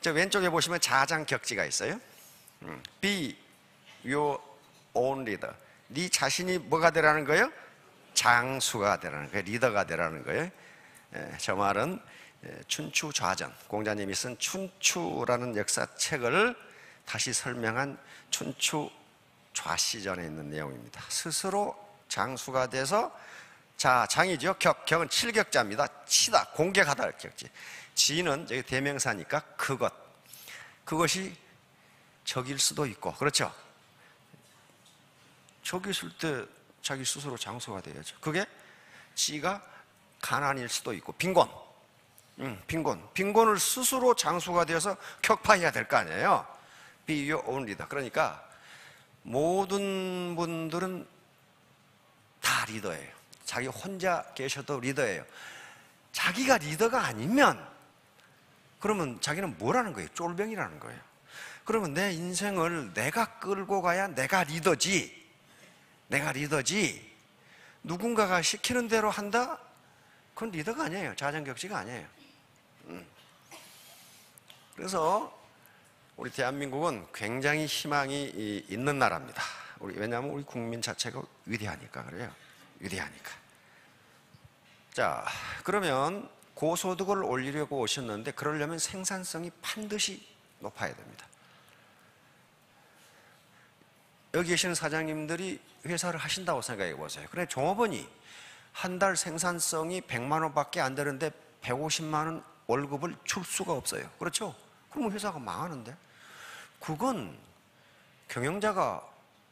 저 왼쪽에 보시면 자장격지가 있어요. Be your own leader. 네 자신이 뭐가 되라는 거예요? 장수가 되라는 거예요. 리더가 되라는 거예요. 저 말은 춘추좌전, 공자님이 쓴 춘추라는 역사책을 다시 설명한 춘추좌시전에 있는 내용입니다. 스스로 장수가 돼서, 자, 장이죠. 격은 칠격자입니다. 치다, 공격하다 격지. 지는 여기 대명사니까 그것이 적일 수도 있고, 그렇죠? 적이 있을 때 자기 스스로 장수가 돼야죠. 그게 지가 가난일 수도 있고, 빈곤을 스스로 장수가 되어서 격파해야 될 거 아니에요. Be your own leader. 그러니까 모든 분들은 다 리더예요. 자기 혼자 계셔도 리더예요. 자기가 리더가 아니면 그러면 자기는 뭐라는 거예요? 쫄병이라는 거예요. 그러면 내 인생을 내가 끌고 가야 내가 리더지. 누군가가 시키는 대로 한다? 그건 리더가 아니에요. 자장격지가 아니에요. 그래서 우리 대한민국은 굉장히 희망이 있는 나라입니다. 왜냐하면 우리 국민 자체가 위대하니까 그래요. 위대하니까. 자, 그러면 고소득을 올리려고 오셨는데 그러려면 생산성이 반드시 높아야 됩니다. 여기 계시는 사장님들이 회사를 하신다고 생각해 보세요. 그래, 종업원이 한 달 생산성이 100만 원밖에 안 되는데 150만 원 월급을 줄 수가 없어요. 그렇죠? 그러면 회사가 망하는데, 그건 경영자가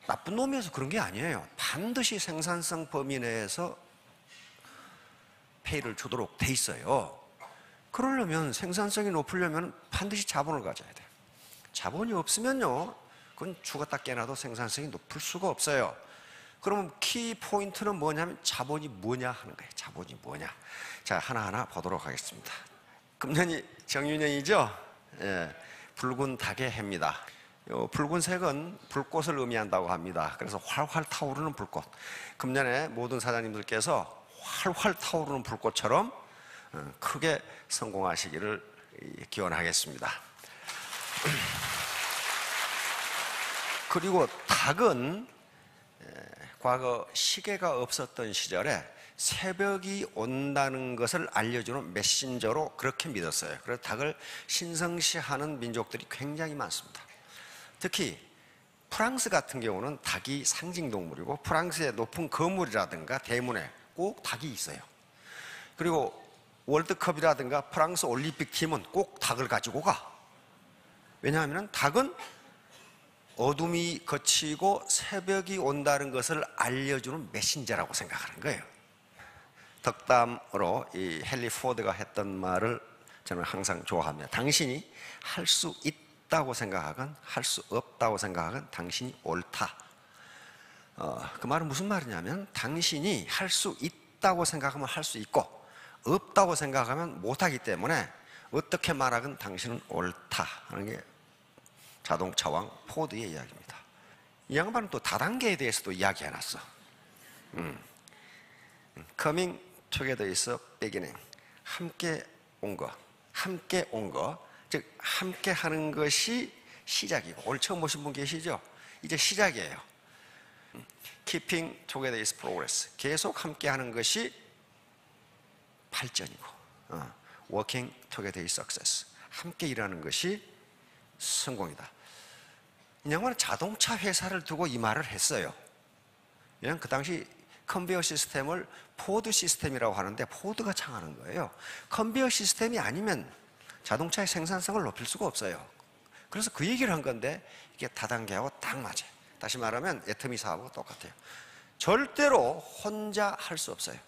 나쁜 놈이어서 그런 게 아니에요. 반드시 생산성 범위 내에서 페이를 주도록 돼 있어요. 그러려면, 생산성이 높으려면 반드시 자본을 가져야 돼요. 자본이 없으면요, 그건 죽었다 깨나도 생산성이 높을 수가 없어요. 그러면 키 포인트는 뭐냐면 자본이 뭐냐 하는 거예요. 자본이 뭐냐. 자, 하나하나 보도록 하겠습니다. 금년이 정유년이죠. 예, 붉은 닭의 해입니다. 붉은색은 불꽃을 의미한다고 합니다. 그래서 활활 타오르는 불꽃. 금년에 모든 사장님들께서 활활 타오르는 불꽃처럼 크게 성공하시기를 기원하겠습니다. 그리고 닭은 과거 시계가 없었던 시절에 새벽이 온다는 것을 알려주는 메신저로 그렇게 믿었어요. 그래서 닭을 신성시하는 민족들이 굉장히 많습니다. 특히 프랑스 같은 경우는 닭이 상징동물이고, 프랑스의 높은 건물이라든가 대문에 꼭 닭이 있어요. 그리고 월드컵이라든가 프랑스 올림픽 팀은 꼭 닭을 가지고 가. 왜냐하면 닭은 어둠이 거치고 새벽이 온다는 것을 알려주는 메신저라고 생각하는 거예요. 덕담으로 이 헨리 포드가 했던 말을 저는 항상 좋아합니다. 당신이 할 수 있다고 생각하건 할 수 없다고 생각하건 당신이 옳다. 그 말은 무슨 말이냐면, 당신이 할 수 있다고 생각하면 할 수 있고 없다고 생각하면 못하기 때문에 어떻게 말하건 당신은 옳다 하는 게 자동차왕 포드의 이야기입니다. 이 양반은 또 다단계에 대해서도 이야기해놨어. Coming together is beginning. 함께 온 것, 즉 함께 하는 것이 시작이고, 오늘 처음 오신 분 계시죠? 이제 시작이에요. Keeping together is progress. 계속 함께 하는 것이 발전이고, Working together is success. 함께 일하는 것이 성공이다. 이 양반은 자동차 회사를 두고 이 말을 했어요. 왜냐하면 그 당시 컨베이어 시스템을 포드 시스템이라고 하는데, 포드가 창하는 거예요. 컨베이어 시스템이 아니면 자동차의 생산성을 높일 수가 없어요. 그래서 그 얘기를 한 건데, 이게 다단계하고 딱 맞아요. 다시 말하면 애터미 사업하고 똑같아요. 절대로 혼자 할 수 없어요.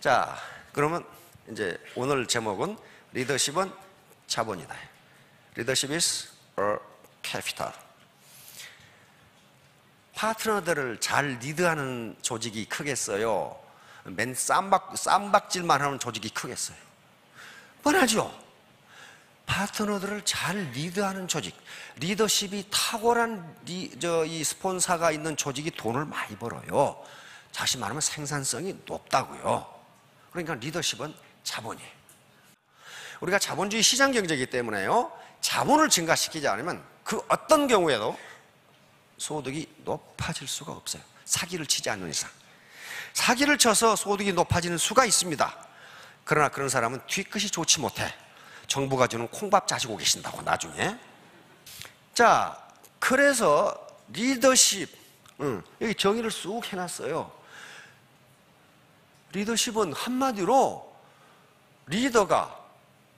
자, 그러면 이제 오늘 제목은 리더십은 자본이다. Leadership is a capital. 파트너들을 잘 리드하는 조직이 크겠어요? 맨 쌈박질만 하는 조직이 크겠어요? 뻔하죠? 파트너들을 잘 리드하는 조직, 리더십이 탁월한 이 스폰서가 있는 조직이 돈을 많이 벌어요. 다시 말하면 생산성이 높다고요. 그러니까 리더십은 자본이에요. 우리가 자본주의 시장 경제이기 때문에요, 자본을 증가시키지 않으면 그 어떤 경우에도 소득이 높아질 수가 없어요. 사기를 치지 않는 이상. 사기를 쳐서 소득이 높아지는 수가 있습니다. 그러나 그런 사람은 뒤끝이 좋지 못해. 정부가 주는 콩밥 짜주고 계신다고 나중에. 자, 그래서 리더십, 여기 정의를 쑥 해놨어요. 리더십은 한마디로 리더가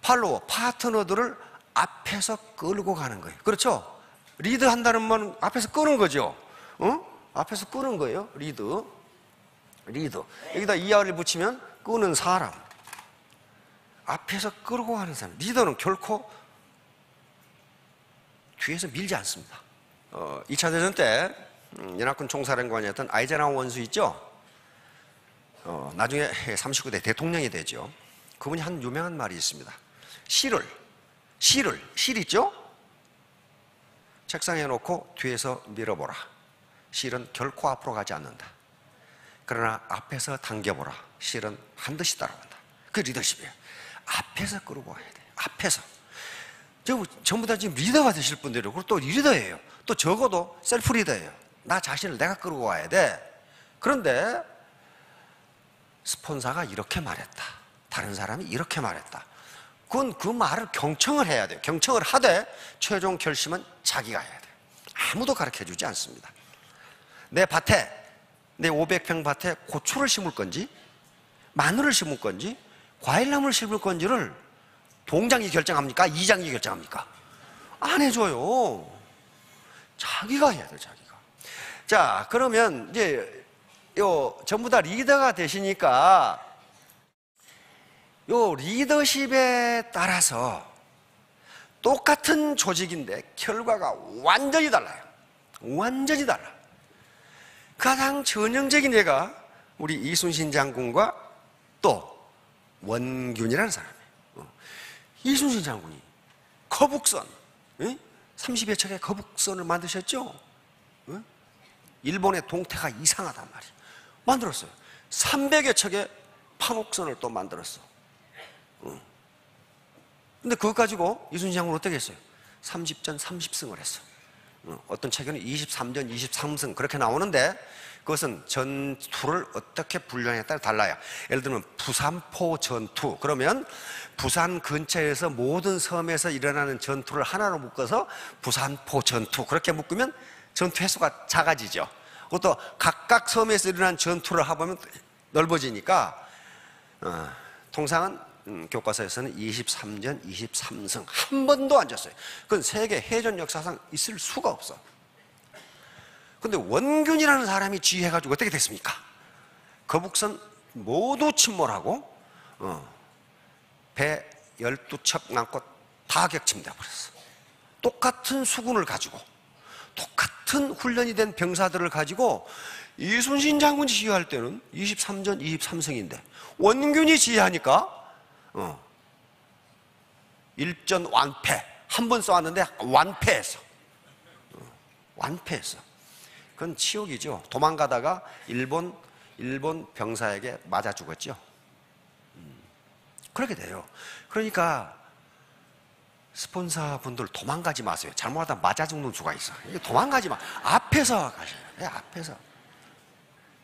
팔로워, 파트너들을 앞에서 끌고 가는 거예요. 그렇죠? 리드 한다는 건 앞에서 끄는 거죠. 앞에서 끄는 거예요. 리드. 여기다 이하를 붙이면 끄는 사람. 앞에서 끌고 가는 사람. 리더는 결코 뒤에서 밀지 않습니다. 2차 대전 때 연합군 총사령관이었던 아이젠하워 원수 있죠? 나중에 39대 대통령이 되죠. 그분이 한 유명한 말이 있습니다. 실 있죠? 책상에 놓고 뒤에서 밀어보라. 실은 결코 앞으로 가지 않는다. 그러나 앞에서 당겨보라. 실은 반드시 따라간다. 그게 리더십이에요. 앞에서 끌고 가야 돼요. 앞에서. 전부 다 지금 리더가 되실 분들이고, 그리고 또 리더예요. 또 적어도 셀프 리더예요. 나 자신을 내가 끌고 가야 돼. 그런데 스폰서가 이렇게 말했다. 다른 사람이 이렇게 말했다. 그건 그 말을 경청을 해야 돼요. 경청을 하되 최종 결심은 자기가 해야 돼요. 아무도 가르쳐 주지 않습니다. 내 밭에, 내 500평 밭에 고추를 심을 건지, 마늘을 심을 건지, 과일나무를 심을 건지를 동장이 결정합니까? 이장이 결정합니까? 안 해줘요. 자기가 해야 돼요, 자기가. 자, 그러면 이제 전부 다 리더가 되시니까 요 리더십에 따라서 똑같은 조직인데 결과가 완전히 달라요. 완전히 달라. 가장 전형적인 예가 우리 이순신 장군과 또 원균이라는 사람이에요. 이순신 장군이 거북선, 30여 척의 거북선을 만드셨죠? 일본의 동태가 이상하단 말이에요. 만들었어요. 300여 척의 판옥선을 또 만들었어. 근데 그것 가지고 이순신 장군은 어떻게 했어요? 30전 30승을 했어. 어떤 책에는 23전 23승 그렇게 나오는데, 그것은 전투를 어떻게 분류하냐에 따라 달라요. 예를 들면 부산포 전투, 그러면 부산 근처에서 모든 섬에서 일어나는 전투를 하나로 묶어서 부산포 전투, 그렇게 묶으면 전투 횟수가 작아지죠. 그것도 각각 섬에서 일어난 전투를 해보면 넓어지니까 통상은 교과서에서는 23전 23승 한 번도 안 졌어요. 그건 세계 해전 역사상 있을 수가 없어. 근데 원균이라는 사람이 지휘해가지고 어떻게 됐습니까? 거북선 모두 침몰하고 배 12척 남고 다 격침돼 버렸어. 똑같은 수군을 가지고 똑같은 훈련이 된 병사들을 가지고 이순신 장군이 지휘할 때는 23전 23승인데 원균이 지휘하니까 일전 완패. 한 번 쏘았는데 완패했어. 완패했어. 그건 치욕이죠. 도망가다가 일본 병사에게 맞아 죽었죠. 그렇게 돼요. 그러니까 스폰서분들 도망가지 마세요. 잘못하다 맞아 죽는 수가 있어. 도망가지 마. 앞에서 가셔야 돼요. 앞에서.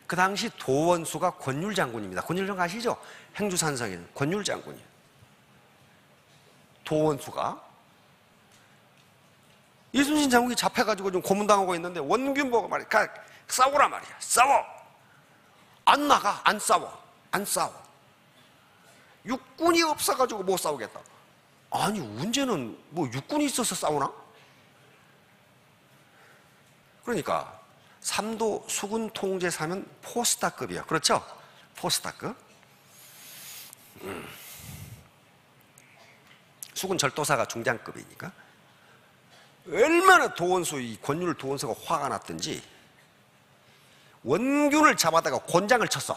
그 당시 도원수가 권율 장군입니다. 권율 장군 아시죠? 행주산성에 있는 권율 장군이에요. 도원수가 이순신 장군이 잡혀가지고 좀 고문당하고 있는데 원균 보고 말이야. 싸우라 말이야. 싸워. 안 나가. 안 싸워. 안 싸워. 육군이 없어가지고 못 싸우겠다. 아니 문제는 뭐 육군이 있어서 싸우나? 그러니까 3도 수군 통제사면 포스타급이야. 그렇죠? 포스타급. 수군 절도사가 중장급이니까. 얼마나 도원수, 이 권율 도원수가 화가 났든지 원균을 잡아다가 곤장을 쳤어.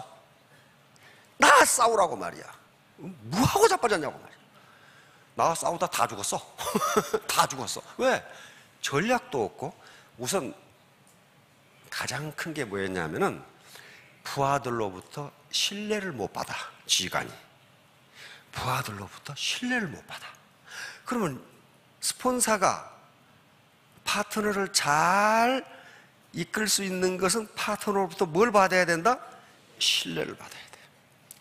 나 싸우라고 말이야. 뭐하고 자빠졌냐고 말이야. 나 싸우다 다 죽었어. 다 죽었어. 왜? 전략도 없고, 우선 가장 큰 게 뭐였냐면은 부하들로부터 신뢰를 못 받아, 지휘관이. 부하들로부터 신뢰를 못 받아. 그러면 스폰서가 파트너를 잘 이끌 수 있는 것은 파트너로부터 뭘 받아야 된다? 신뢰를 받아야 돼.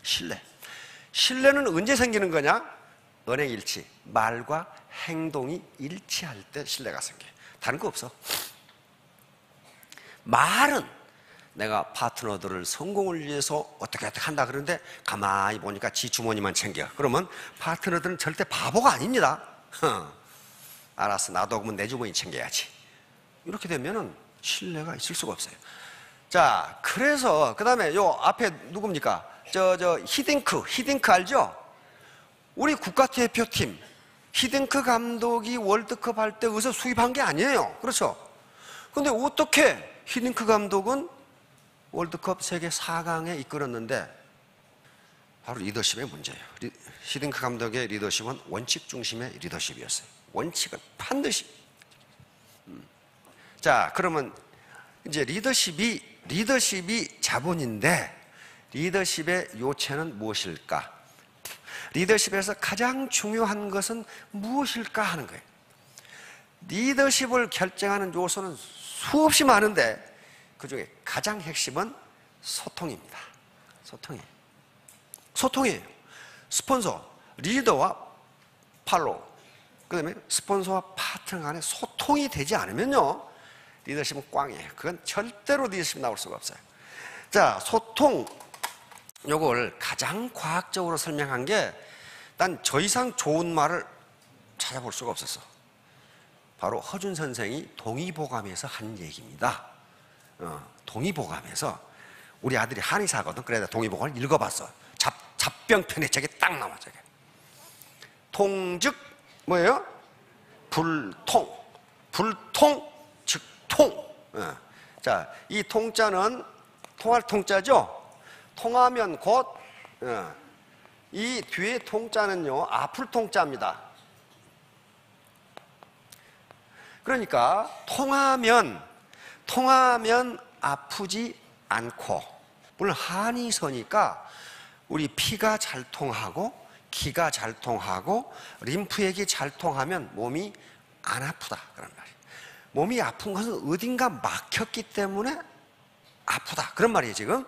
신뢰. 신뢰는 언제 생기는 거냐? 언행일치. 말과 행동이 일치할 때 신뢰가 생겨요. 다른 거 없어. 말은 내가 파트너들을 성공을 위해서 어떻게 한다 그러는데 가만히 보니까 지 주머니만 챙겨. 그러면 파트너들은 절대 바보가 아닙니다. 알았어, 나도 그러면 내 주머니 챙겨야지. 이렇게 되면은 신뢰가 있을 수가 없어요. 자, 그래서 그 다음에 요 앞에 누굽니까? 히딩크 알죠? 우리 국가대표팀 히딩크 감독이 월드컵 할 때 의서 수입한 게 아니에요. 그렇죠? 근데 어떻게 히딩크 감독은 월드컵 세계 4강에 이끌었는데 바로 리더십의 문제예요. 히딩크 감독의 리더십은 원칙 중심의 리더십이었어요. 원칙은 반드시. 자, 그러면 이제 리더십이 자본인데 리더십의 요체는 무엇일까? 리더십에서 가장 중요한 것은 무엇일까 하는 거예요. 리더십을 결정하는 요소는 수없이 많은데 그중에 가장 핵심은 소통입니다. 소통이에요. 스폰서, 리더와 팔로우, 그 다음에 스폰서와 파트너 간에 소통이 되지 않으면요 리더십은 꽝이에요. 그건 절대로 리더십 나올 수가 없어요. 자, 소통, 요걸 가장 과학적으로 설명한 게 난 저 이상 좋은 말을 찾아볼 수가 없었어. 바로 허준 선생이 동의보감에서 한 얘기입니다. 동의보감에서 우리 아들이 한의사거든. 그래서 동의보감을 읽어봤어. 잡병편의 책에 딱 나와. 저게 통즉 뭐예요? 불통. 즉 통. 자, 이 통자는 통할 통자죠. 통하면 곧 이 뒤에 통자는요 아플 통자입니다. 그러니까 통하면 아프지 않고, 물론 한의서니까 우리 피가 잘 통하고 기가 잘 통하고 림프액이 잘 통하면 몸이 안 아프다 그런 말이에요. 몸이 아픈 것은 어딘가 막혔기 때문에 아프다 그런 말이에요 지금.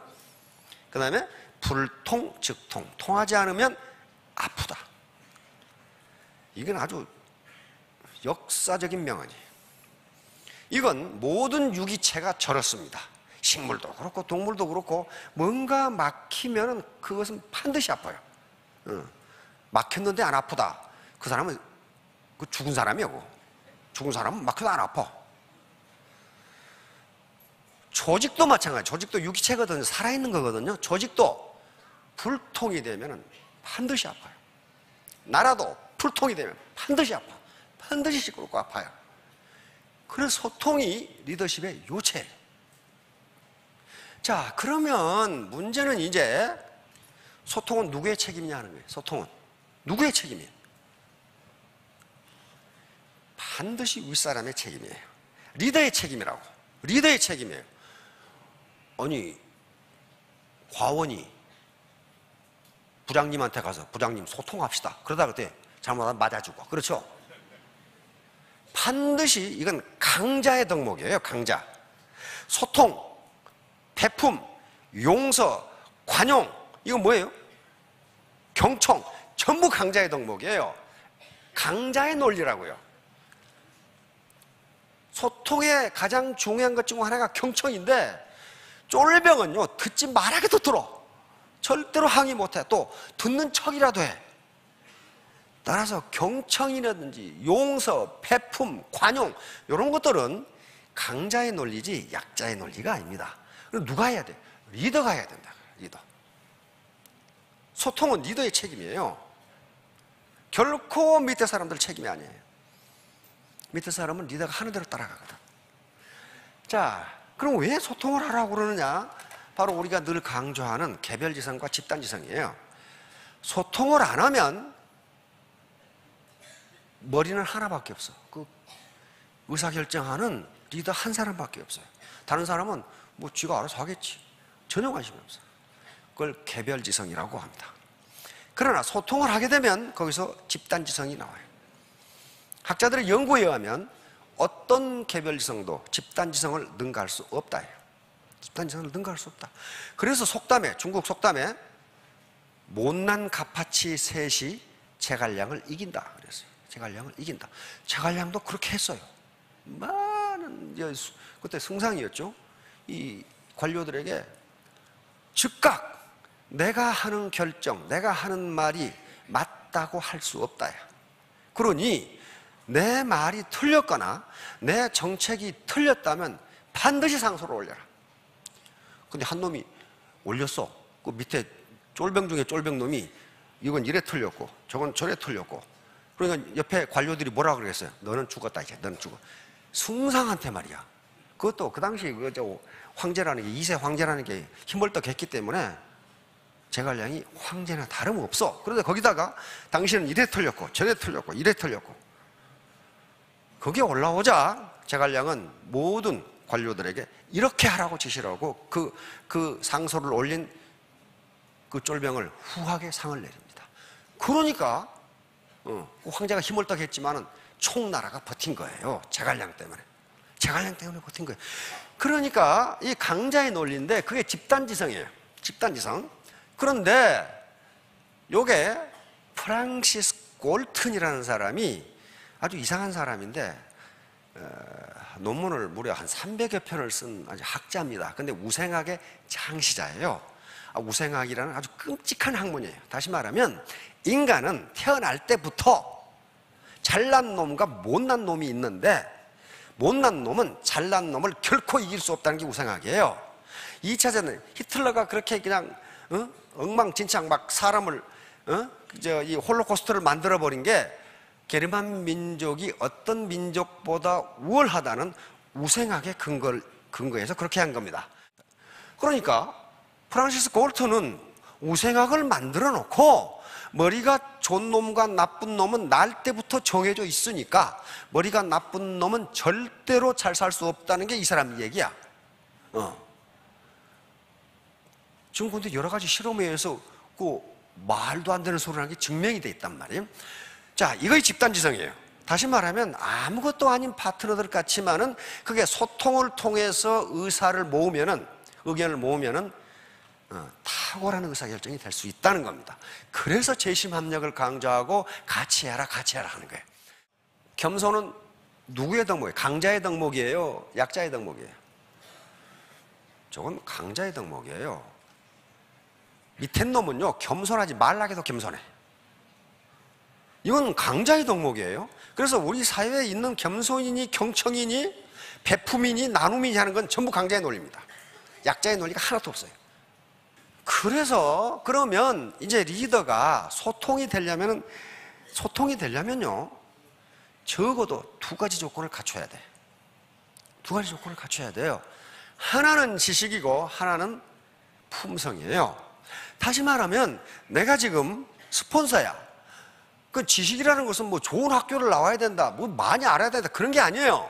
그 다음에 불통 즉통, 통하지 않으면 아프다. 이건 아주 역사적인 명언이에요. 이건 모든 유기체가 저렇습니다. 식물도 그렇고 동물도 그렇고 뭔가 막히면 그것은 반드시 아파요. 막혔는데 안 아프다. 그 사람은 그 죽은 사람이고, 죽은 사람은 막혀도 안 아파. 조직도 마찬가지. 조직도 유기체거든요. 살아있는 거거든요. 조직도 불통이 되면 반드시 아파요. 나라도 불통이 되면 반드시 아파. 반드시 시끄럽고 아파요. 그래서 소통이 리더십의 요체예요. 자, 그러면 문제는 이제 소통은 누구의 책임이냐 하는 거예요. 소통은 누구의 책임이에요? 반드시 윗사람의 책임이에요. 리더의 책임이라고. 리더의 책임이에요. 아니, 과원이 부장님한테 가서 부장님 소통합시다. 그러다 그때 잘못하면 맞아주고. 그렇죠? 반드시 이건 강자의 덕목이에요. 강자. 소통, 배품, 용서, 관용, 이건 뭐예요? 경청, 전부 강자의 덕목이에요. 강자의 논리라고요. 소통의 가장 중요한 것 중 하나가 경청인데 쫄병은요 듣지 말하게도 들어. 절대로 항의 못해. 또 듣는 척이라도 해. 따라서 경청이라든지 용서, 배품, 관용 이런 것들은 강자의 논리지 약자의 논리가 아닙니다. 그럼 누가 해야 돼? 리더가 해야 된다. 리더. 소통은 리더의 책임이에요. 결코 밑에 사람들 책임이 아니에요. 밑에 사람은 리더가 하는 대로 따라가거든. 자, 그럼 왜 소통을 하라고 그러느냐? 바로 우리가 늘 강조하는 개별지성과 집단지성이에요. 소통을 안 하면 머리는 하나밖에 없어. 그 의사결정하는 리더 한 사람밖에 없어요. 다른 사람은 뭐 쥐가 알아서 하겠지. 전혀 관심이 없어요. 그걸 개별지성이라고 합니다. 그러나 소통을 하게 되면 거기서 집단지성이 나와요. 학자들의 연구에 의하면 어떤 개별지성도 집단지성을 능가할 수 없다. 집단지성을 능가할 수 없다. 그래서 속담에, 중국 속담에 못난 갑파치 셋이 제갈량을 이긴다 그랬어요. 제갈량을 이긴다. 제갈량도 그렇게 했어요. 많은 그때 승상이었죠. 이 관료들에게 즉각 내가 하는 결정, 내가 하는 말이 맞다고 할 수 없다. 그러니 내 말이 틀렸거나 내 정책이 틀렸다면 반드시 상소를 올려라. 근데 한 놈이 올렸어. 그 밑에 쫄병 중에 쫄병 놈이 이건 이래 틀렸고 저건 저래 틀렸고, 그러니까 옆에 관료들이 뭐라 그러겠어요? 너는 죽었다. 이제 너는 죽어. 숭상한테 말이야. 그것도 그 당시 황제라는 게, 2세 황제라는 게 힘벌떡했기 때문에 제갈량이 황제나 다름없어. 그런데 거기다가 당신은 이래 틀렸고 저래 틀렸고 이래 틀렸고, 거기에 올라오자 제갈량은 모든 관료들에게 이렇게 하라고 지시를 하고 그 상소를 올린 그 쫄병을 후하게 상을 내립니다. 그러니까 황제가 힘을 떡했지만은 총나라가 버틴 거예요. 제갈량 때문에. 제갈량 때문에 버틴 거예요. 그러니까 이 강자의 논리인데 그게 집단지성이에요. 집단지성. 그런데 요게 프랑시스 꼴튼이라는 사람이 아주 이상한 사람인데 논문을 무려 한 300여 편을 쓴 아주 학자입니다. 근데 우생학의 창시자예요. 우생학이라는 아주 끔찍한 학문이에요. 다시 말하면 인간은 태어날 때부터 잘난 놈과 못난 놈이 있는데 못난 놈은 잘난 놈을 결코 이길 수 없다는 게 우생학이에요. 2차 세계는 히틀러가 그렇게 그냥 엉망진창 막 사람을 이 홀로코스트를 만들어버린 게 게르만 민족이 어떤 민족보다 우월하다는 우생학의 근거에서 그렇게 한 겁니다. 그러니까 프란시스 꼴튼은 우생학을 만들어 놓고 머리가 좋은 놈과 나쁜 놈은 날 때부터 정해져 있으니까 머리가 나쁜 놈은 절대로 잘 살 수 없다는 게 이 사람 얘기야. 지금 근데 여러 가지 실험에 의해서 그 말도 안 되는 소리라는 게 증명이 돼 있단 말이에요. 자, 이거의 집단지성이에요. 다시 말하면 아무것도 아닌 파트너들 같지만은 그게 소통을 통해서 의견을 모으면은 탁월한 의사결정이 될 수 있다는 겁니다. 그래서 재심합력을 강조하고 같이 해라 하는 거예요. 겸손은 누구의 덕목이에요? 강자의 덕목이에요? 약자의 덕목이에요? 저건 강자의 덕목이에요. 밑에 놈은요, 겸손하지 말라해도 겸손해. 이건 강자의 덕목이에요. 그래서 우리 사회에 있는 겸손이니 경청이니 베품이니 나눔이니 하는 건 전부 강자의 논리입니다. 약자의 논리가 하나도 없어요. 그래서 그러면 이제 리더가 소통이 되려면요, 적어도 두 가지 조건을 갖춰야 돼. 두 가지 조건을 갖춰야 돼요. 하나는 지식이고 하나는 품성이에요. 다시 말하면 내가 지금 스폰서야. 그 지식이라는 것은 뭐 좋은 학교를 나와야 된다, 뭐 많이 알아야 된다, 그런 게 아니에요.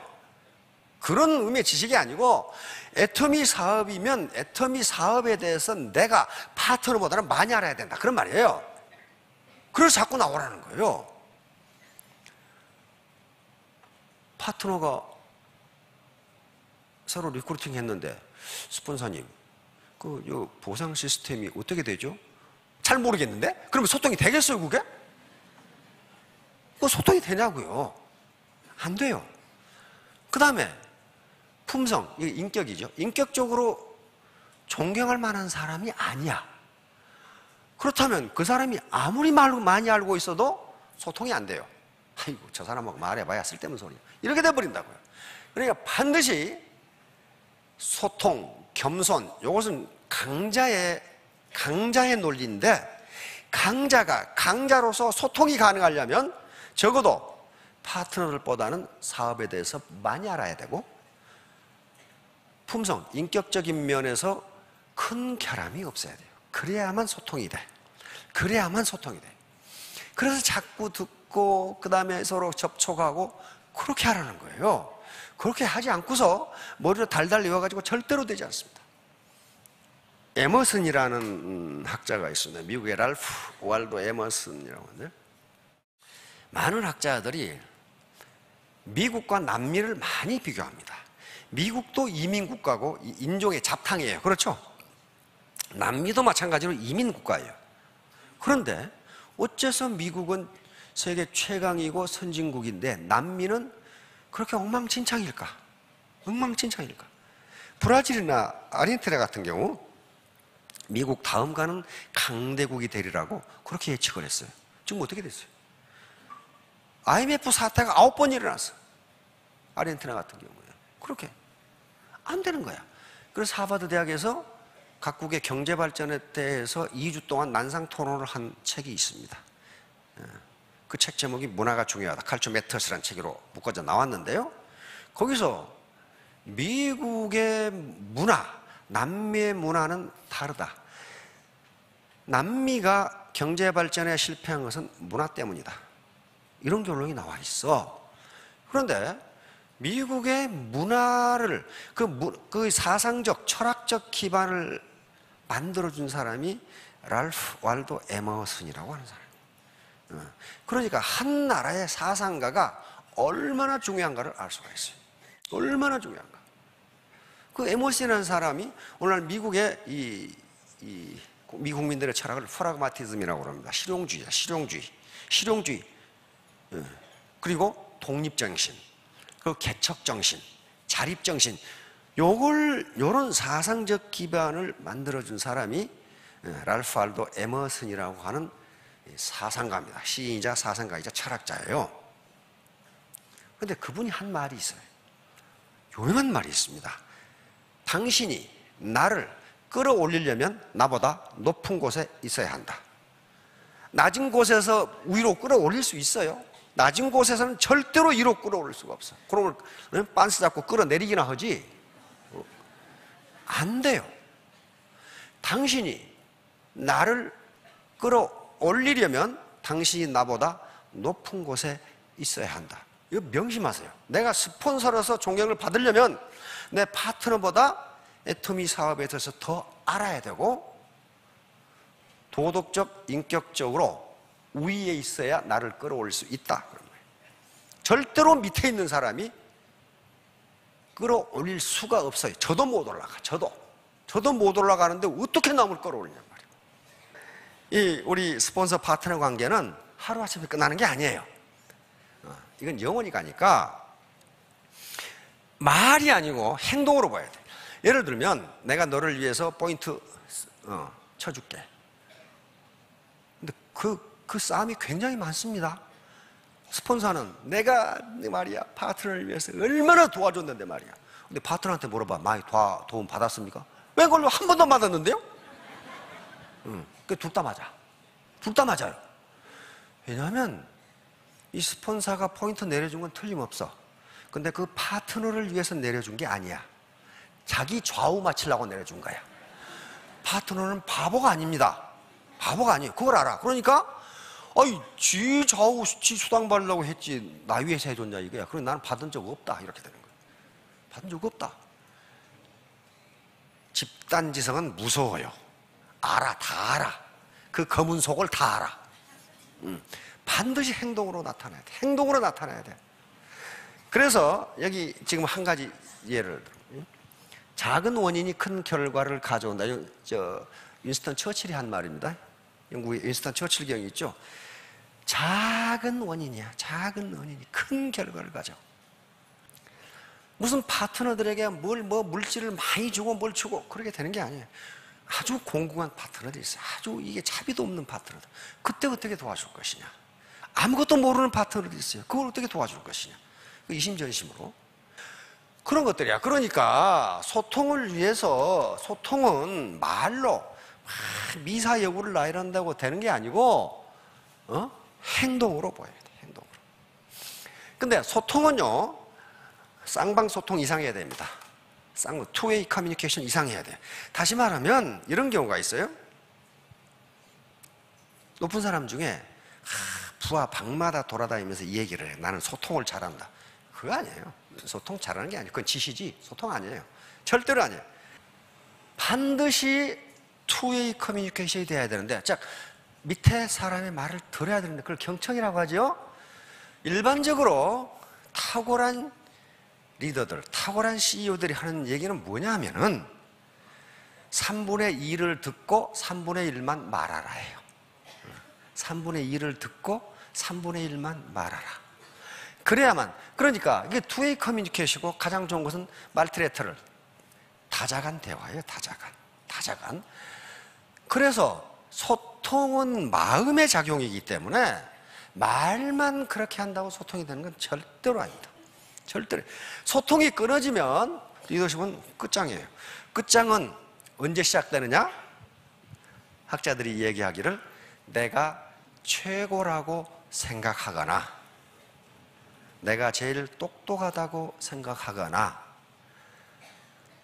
그런 의미의 지식이 아니고, 애터미 사업이면 애터미 사업에 대해서 내가 파트너보다는 많이 알아야 된다, 그런 말이에요. 그래서 자꾸 나오라는 거예요. 파트너가 새로 리크루팅 했는데, 스폰서님, 요 보상 시스템이 어떻게 되죠? 잘 모르겠는데? 그러면 소통이 되겠어요, 그게? 소통이 되냐고요? 안 돼요. 그 다음에 품성, 이게 인격이죠. 인격적으로 존경할 만한 사람이 아니야. 그렇다면 그 사람이 아무리 많이 알고 있어도 소통이 안 돼요. 아이고, 저 사람하고 말해봐야 쓸데없는 소리야. 이렇게 돼버린다고요. 그러니까 반드시 소통, 겸손, 이것은 강자의 논리인데, 강자가 강자로서 소통이 가능하려면 적어도 파트너들보다는 사업에 대해서 많이 알아야 되고, 품성, 인격적인 면에서 큰 결함이 없어야 돼요. 그래야만 소통이 돼. 그래서 자꾸 듣고 그 다음에 서로 접촉하고 그렇게 하라는 거예요. 그렇게 하지 않고서 머리로 달달 외워가지고 절대로 되지 않습니다. 에머슨이라는 학자가 있습니다. 미국의 랄프 월도 에머슨이라고 하는데, 많은 학자들이 미국과 남미를 많이 비교합니다. 미국도 이민국가고 인종의 잡탕이에요. 그렇죠? 남미도 마찬가지로 이민국가예요. 그런데 어째서 미국은 세계 최강이고 선진국인데 남미는 그렇게 엉망진창일까? 엉망진창일까? 브라질이나 아르헨티나 같은 경우 미국 다음 가는 강대국이 되리라고 그렇게 예측을 했어요. 지금 어떻게 됐어요? IMF 사태가 9번 일어났어. 아르헨티나 같은 경우에. 그렇게 안 되는 거야. 그래서 하버드 대학에서 각국의 경제 발전에 대해서 2주 동안 난상 토론을 한 책이 있습니다. 그 책 제목이 문화가 중요하다. 칼처 매터스라는 책으로 묶어져 나왔는데요. 거기서 미국의 문화, 남미의 문화는 다르다. 남미가 경제 발전에 실패한 것은 문화 때문이다. 이런 결론이 나와 있어. 그런데 미국의 문화를, 그 사상적, 철학적 기반을 만들어준 사람이 랄프 월도 에머슨이라고 하는 사람이에요. 그러니까 한 나라의 사상가가 얼마나 중요한가를 알 수가 있어요. 얼마나 중요한가. 그 에머슨이라는 사람이 오늘날 미국의 미국민들의 철학을 프라그마티즘이라고 합니다. 실용주의야, 실용주의. 그리고 독립정신, 그리고 개척정신, 자립정신, 요런 사상적 기반을 만들어준 사람이 랄프 월도 에머슨이라고 하는 사상가입니다. 시인이자 사상가이자 철학자예요. 그런데 그분이 한 말이 있어요. 유명한 말이 있습니다. 당신이 나를 끌어올리려면 나보다 높은 곳에 있어야 한다. 낮은 곳에서 위로 끌어올릴 수 있어요. 낮은 곳에서는 절대로 위로 끌어올릴 수가 없어. 그러면 빤스 잡고 끌어내리기나 하지 안 돼요. 당신이 나를 끌어올리려면 당신이 나보다 높은 곳에 있어야 한다. 이거 명심하세요. 내가 스폰서로서 존경을 받으려면 내 파트너보다 애터미 사업에 대해서 더 알아야 되고 도덕적, 인격적으로 위에 있어야 나를 끌어올릴 수 있다. 그런 거예요. 절대로 밑에 있는 사람이 끌어올릴 수가 없어요. 저도 못 올라가. 저도 못 올라가는데 어떻게 남을 끌어올리냔 말이에요. 이 우리 스폰서 파트너 관계는 하루아침에 끝나는 게 아니에요. 이건 영원히 가니까 말이 아니고 행동으로 봐야 돼. 예를 들면 내가 너를 위해서 포인트 쳐줄게. 근데 그 싸움이 굉장히 많습니다. 스폰서는 내가 말이야 파트너를 위해서 얼마나 도와줬는데 말이야. 근데 파트너한테 물어봐. 많이 도움 받았습니까? 왜 그걸로 한 번도 안 받았는데요? 둘 다 맞아. 둘 다 맞아요. 왜냐하면 이 스폰서가 포인트 내려준 건 틀림없어. 근데 그 파트너를 위해서 내려준 게 아니야. 자기 좌우 맞추려고 내려준 거야. 파트너는 바보가 아닙니다. 바보가 아니에요. 그걸 알아. 그러니까 지 좌우 지 수당 받으려고 했지 나 위해서 해줬냐 이거야. 그럼 나는 받은 적 없다. 이렇게 되는 거야. 받은 적 없다. 집단지성은 무서워요. 알아. 다 알아. 그 검은 속을 다 알아. 반드시 행동으로 나타나야 돼. 행동으로 나타나야 돼. 그래서 여기 지금 한 가지 예를 들어. 작은 원인이 큰 결과를 가져온다. 윈스턴 처칠이 한 말입니다. 영국의 윈스턴 처칠 경이 있죠. 작은 원인이야. 작은 원인이 큰 결과를 가져. 무슨 파트너들에게 물질을 많이 주고 뭘 주고 그렇게 되는 게 아니에요. 아주 공공한 파트너들이 있어요. 아주 이게 차비도 없는 파트너들. 그때 어떻게 도와줄 것이냐. 아무것도 모르는 파트너들이 있어요. 그걸 어떻게 도와줄 것이냐. 이심전심으로. 그런 것들이야. 그러니까 소통을 위해서 소통은 말로 미사여구를 나열한다고 되는 게 아니고 행동으로 보여야 돼. 행동으로. 근데 소통은요 쌍방소통 이상해야 됩니다. 투웨이 커뮤니케이션 이상해야 돼. 다시 말하면 이런 경우가 있어요. 높은 사람 중에 부하 방마다 돌아다니면서 이 얘기를 해. 나는 소통을 잘한다. 그거 아니에요. 소통 잘하는 게 아니에요. 그건 지시지 소통 아니에요. 절대로 아니에요. 반드시 투웨이 커뮤니케이션이 돼야 되는데, 자, 밑에 사람의 말을 들어야 되는데 그걸 경청이라고 하죠. 일반적으로 탁월한 리더들, 탁월한 CEO들이 하는 얘기는 뭐냐 하면은 3분의 2를 듣고 3분의 1만 말하라 해요. 3분의 2를 듣고 3분의 1만 말하라. 그래야만, 그러니까 이게 투웨이 커뮤니케이션이고 가장 좋은 것은 말티레터를, 다자간 대화예요. 다자간. 그래서 소통은 마음의 작용이기 때문에 말만 그렇게 한다고 소통이 되는 건 절대로 아닙니다. 절대로. 소통이 끊어지면 리더십은 끝장이에요. 끝장은 언제 시작되느냐? 학자들이 얘기하기를 내가 최고라고 생각하거나, 내가 제일 똑똑하다고 생각하거나,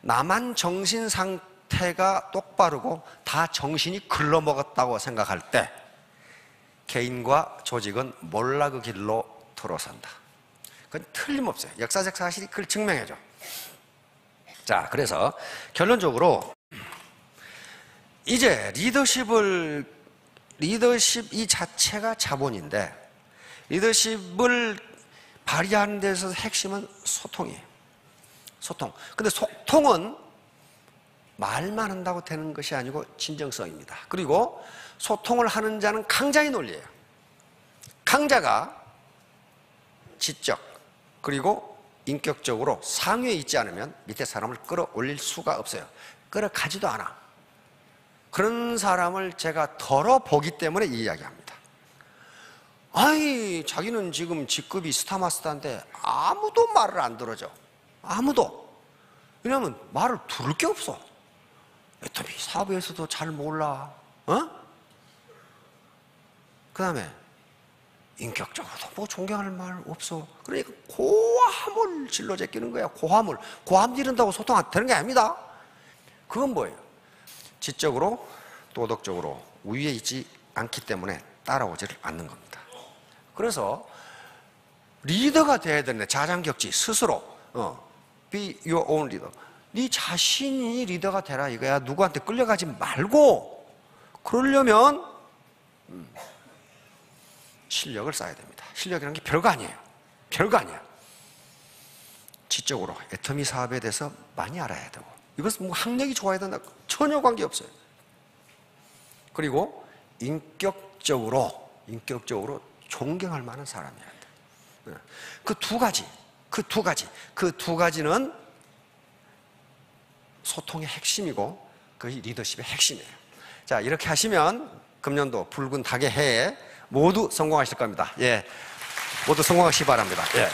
나만 정신 상태가 똑바르고 다 정신이 글러먹었다고 생각할 때 개인과 조직은 몰락의 길로 들어선다. 그건 틀림없어요. 역사적 사실이 그걸 증명해줘. 자, 그래서 결론적으로 이제 리더십 이 자체가 자본인데, 리더십을 발휘하는 데서 핵심은 소통이에요. 소통. 근데 소통은 말만 한다고 되는 것이 아니고 진정성입니다. 그리고 소통을 하는 자는 강자의 논리예요. 강자가 지적 그리고 인격적으로 상위에 있지 않으면 밑에 사람을 끌어올릴 수가 없어요. 끌어가지도 않아. 그런 사람을 제가 덜어보기 때문에 이 이야기합니다. 아이, 자기는 지금 직급이 스타마스터인데 아무도 말을 안 들어줘. 아무도. 왜냐하면 말을 들을 게 없어. 애터미 사업에서도 잘 몰라. 그 다음에 인격적으로도 뭐 존경할 말 없어. 그러니까 고함을 질러 제끼는 거야. 고함 지른다고 소통 안 되는 게 아닙니다. 그건 뭐예요? 지적으로 도덕적으로 우위에 있지 않기 때문에 따라오지를 않는 겁니다. 그래서 리더가 돼야 되는데 자장격지 스스로 be your own leader. 네 자신이 리더가 되라 이거야. 누구한테 끌려가지 말고. 그러려면 실력을 쌓아야 됩니다. 실력이라는 게 별거 아니에요. 별거 아니야. 지적으로 애터미 사업에 대해서 많이 알아야 되고, 이것은 뭐 학력이 좋아야 된다 전혀 관계없어요. 그리고 인격적으로 존경할 만한 사람이어야 돼. 그 두 가지는 소통의 핵심이고 그것이 리더십의 핵심이에요. 자, 이렇게 하시면 금년도 붉은 닭의 해에 모두 성공하실 겁니다. 예, 모두 성공하시기 바랍니다. 예.